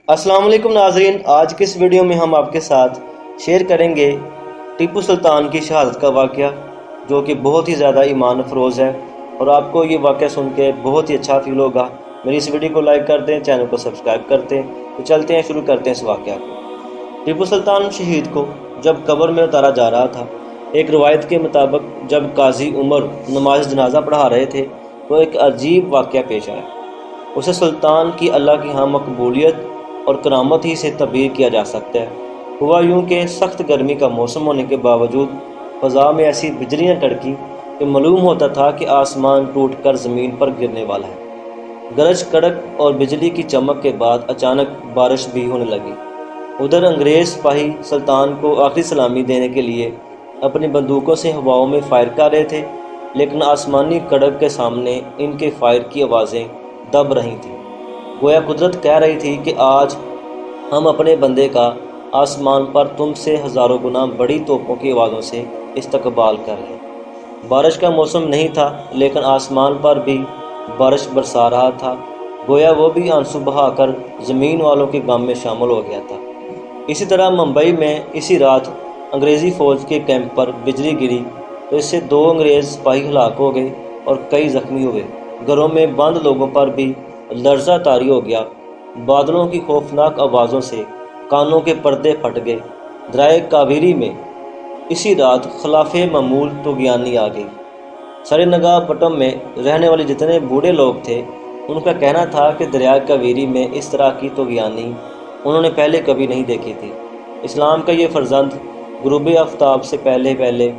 السلام علیکم ناظرین، آج کے اس ویڈیو میں ہم آپ کے ساتھ شیئر کریں گے ٹیپو سلطان کی شہادت کا واقعہ، جو کہ بہت ہی زیادہ ایمان افروز ہے اور آپ کو یہ واقعہ سن کے بہت ہی اچھا فیل ہوگا۔ میری اس ویڈیو کو لائک کر دیں، چینل کو سبسکرائب کر دیں۔ تو چلتے ہیں، شروع کرتے ہیں اس واقعہ کو۔ ٹیپو سلطان شہید کو جب قبر میں اتارا جا رہا تھا، ایک روایت کے مطابق جب قاضی عمر نماز جنازہ پڑھا رہے تھے تو ایک عجیب واقعہ پیش آیا۔ اسے سلطان کی اللہ کی ہاں مقبولیت اور کرامت ہی سے تعبیر کیا جا سکتا ہے۔ ہوا یوں کہ سخت گرمی کا موسم ہونے کے باوجود فضا میں ایسی بجلیاں کڑکی کہ معلوم ہوتا تھا کہ آسمان ٹوٹ کر زمین پر گرنے والا ہے۔ گرج کڑک اور بجلی کی چمک کے بعد اچانک بارش بھی ہونے لگی۔ ادھر انگریز سپاہی سلطان کو آخری سلامی دینے کے لیے اپنی بندوقوں سے ہواؤں میں فائر کر رہے تھے، لیکن آسمانی کڑک کے سامنے ان کے فائر کی آوازیں دب رہی تھیں۔ گویا قدرت کہہ رہی تھی کہ آج ہم اپنے بندے کا آسمان پر تم سے ہزاروں گنا بڑی توپوں کی آوازوں سے استقبال کر رہے ہیں۔ بارش کا موسم نہیں تھا، لیکن آسمان پر بھی بارش برسا رہا تھا، گویا وہ بھی آنسو بہا کر زمین والوں کے غم میں شامل ہو گیا تھا۔ اسی طرح ممبئی میں اسی رات انگریزی فوج کے کیمپ پر بجلی گری تو اس سے 2 انگریز سپاہی ہلاک ہو گئے اور کئی زخمی ہوئے۔ گھروں میں بند لوگوں پر بھی لرزہ طاری ہو گیا۔ بادلوں کی خوفناک آوازوں سے کانوں کے پردے پھٹ گئے۔ دریائے کاویری میں اسی رات خلاف معمول طغیانی آ گئی۔ سرینگا پٹم میں رہنے والے جتنے بوڑھے لوگ تھے، ان کا کہنا تھا کہ دریائے کاویری میں اس طرح کی طغیانی انہوں نے پہلے کبھی نہیں دیکھی تھی۔ اسلام کا یہ فرزند غروب آفتاب سے پہلے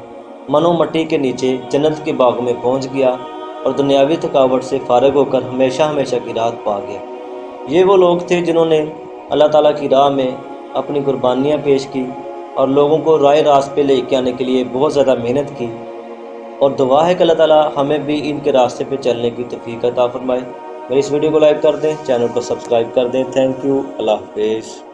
منو مٹی کے نیچے جنت کے باغ میں پہنچ گیا اور دنیاوی تھکاوٹ سے فارغ ہو کر ہمیشہ کی راحت پا گیا۔ یہ وہ لوگ تھے جنہوں نے اللہ تعالیٰ کی راہ میں اپنی قربانیاں پیش کی اور لوگوں کو رائے راست پہ لے کے آنے کے لیے بہت زیادہ محنت کی، اور دعا ہے کہ اللہ تعالیٰ ہمیں بھی ان کے راستے پہ چلنے کی توفیق عطا فرمائے۔ میری اس ویڈیو کو لائک کر دیں، چینل کو سبسکرائب کر دیں۔ تھینک یو، اللہ حافظ۔